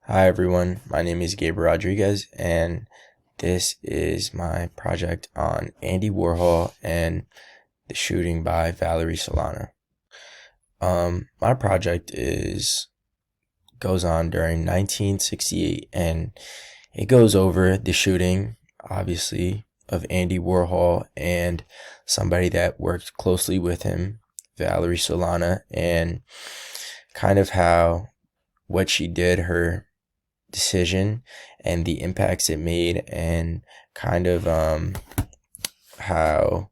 Hi everyone, my name is Gabriel Rodriguez, and this is my project on Andy Warhol and the shooting by Valerie Solana. My project is goes on during 1968, and it goes over the shooting, obviously, of Andy Warhol and somebody that worked closely with him, Valerie Solana, and kind of how what she did, her decision and the impacts it made, and kind of how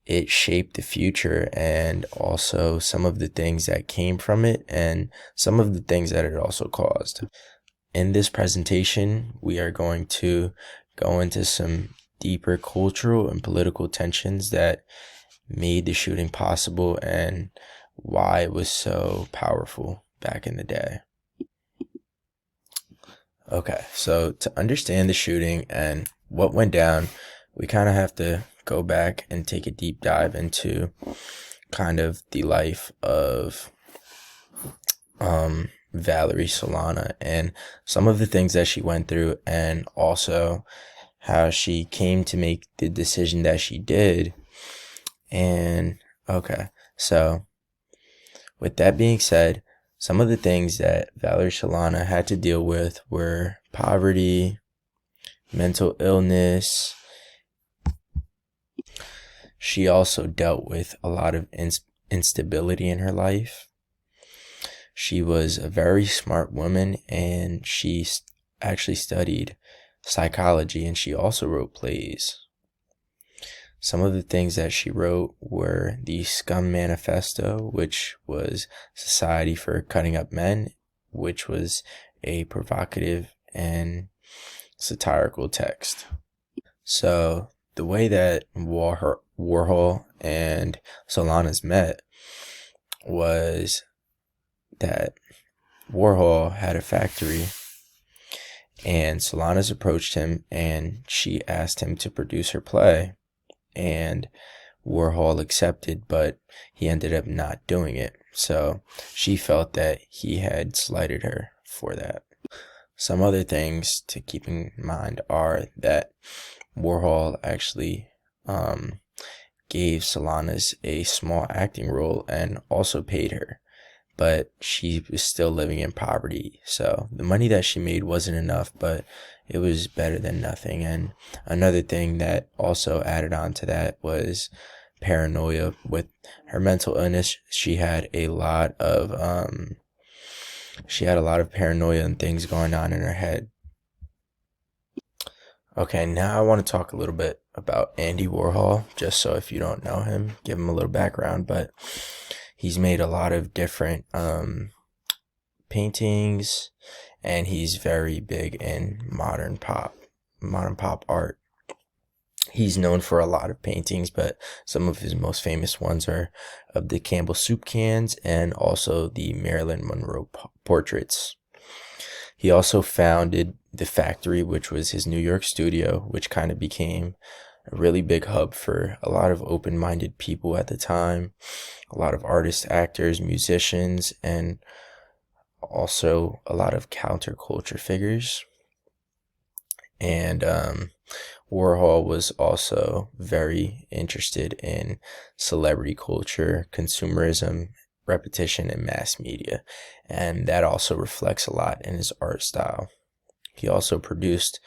it shaped the future, and also some of the things that came from it and some of the things that it also caused. In this presentation, we are going to go into some deeper cultural and political tensions that made the shooting possible and why it was so powerful back in the day. Okay, so to understand the shooting and what went down, we kind of have to go back and take a deep dive into kind of the life of Valerie Solana and some of the things that she went through, and also how she came to make the decision that she did. And okay, so with that being said, some of the things that Valerie Solana had to deal with were poverty, mental illness. She also dealt with a lot of instability in her life. She was a very smart woman, and she actually studied psychology, and she also wrote plays. Some of the things that she wrote were the Scum Manifesto, which was Society for Cutting Up Men, which was a provocative and satirical text. So the way that Warhol and Solana's met was that Warhol had a factory, and Solana's approached him and she asked him to produce her play, and Warhol accepted, but he ended up not doing it. So she felt that he had slighted her for that. Some other things to keep in mind are that Warhol actually gave Solana's a small acting role and also paid her, but she was still living in poverty. So the money that she made wasn't enough, but it was better than nothing. And another thing that also added on to that was paranoia. With her mental illness, she had a lot of paranoia and things going on in her head. Okay, now I want to talk a little bit about Andy Warhol, just so if you don't know him, give him a little background. But he's made a lot of different paintings, and he's very big in modern pop art. He's known for a lot of paintings, but some of his most famous ones are of the Campbell soup cans and also the Marilyn Monroe portraits. He also founded the Factory, which was his New York studio, which kind of became a really big hub for a lot of open-minded people at the time, a lot of artists, actors, musicians, and also a lot of counterculture figures. And Warhol was also very interested in celebrity culture, consumerism, repetition, and mass media, and that also reflects a lot in his art style. He also produced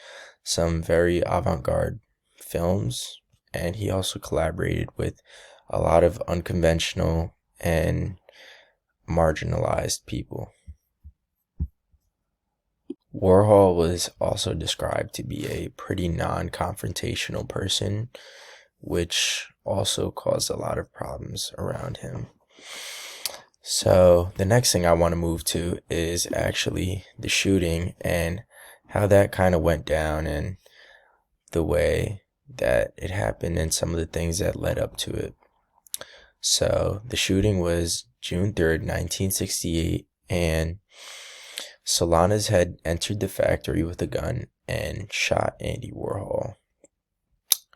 some very avant-garde films, and he also collaborated with a lot of unconventional and marginalized people. Warhol was also described to be a pretty non-confrontational person, which also caused a lot of problems around him. So the next thing I want to move to is actually the shooting and how that kind of went down, and the way that it happened, and some of the things that led up to it. So the shooting was June 3rd, 1968, and Solana's had entered the factory with a gun and shot Andy Warhol.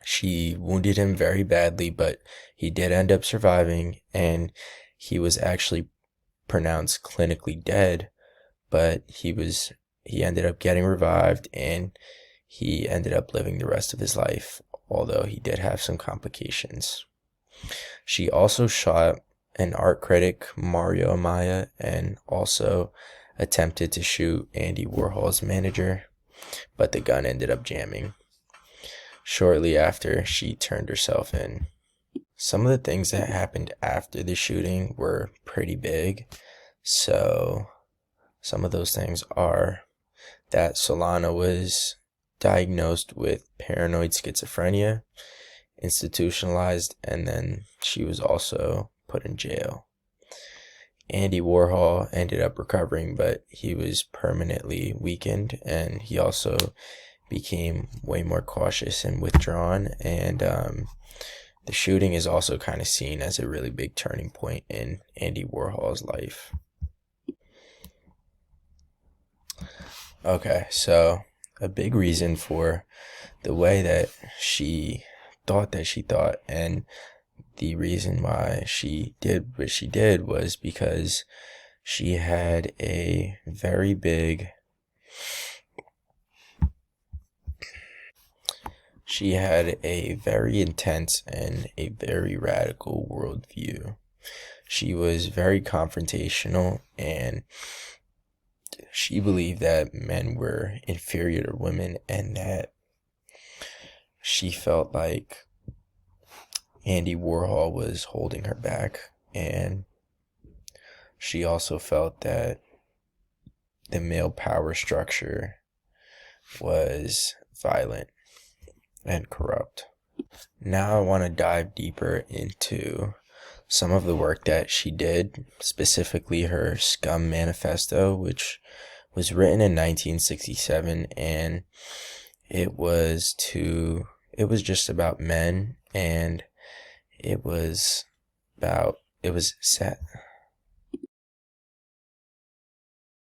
She wounded him very badly, but he did end up surviving, and he was actually pronounced clinically dead, but he was he ended up getting revived, and he ended up living the rest of his life, although he did have some complications. She also shot an art critic, Mario Amaya, and also attempted to shoot Andy Warhol's manager, but the gun ended up jamming. Shortly after, she turned herself in. Some of the things that happened after the shooting were pretty big. So, some of those things are that Solana was diagnosed with paranoid schizophrenia, institutionalized, and then she was also put in jail. Andy Warhol ended up recovering, but he was permanently weakened, and he also became way more cautious and withdrawn. And the shooting is also kind of seen as a really big turning point in Andy Warhol's life. Okay, so a big reason for the way that she thought, and the reason why she did what she did, was because she had a very big she had a very intense and a very radical worldview. She was very confrontational, and she believed that men were inferior to women, and that she felt like Andy Warhol was holding her back. And she also felt that the male power structure was violent and corrupt. Now I want to dive deeper into some of the work that she did, specifically her Scum Manifesto, which was written in 1967, and it was just about men, and it was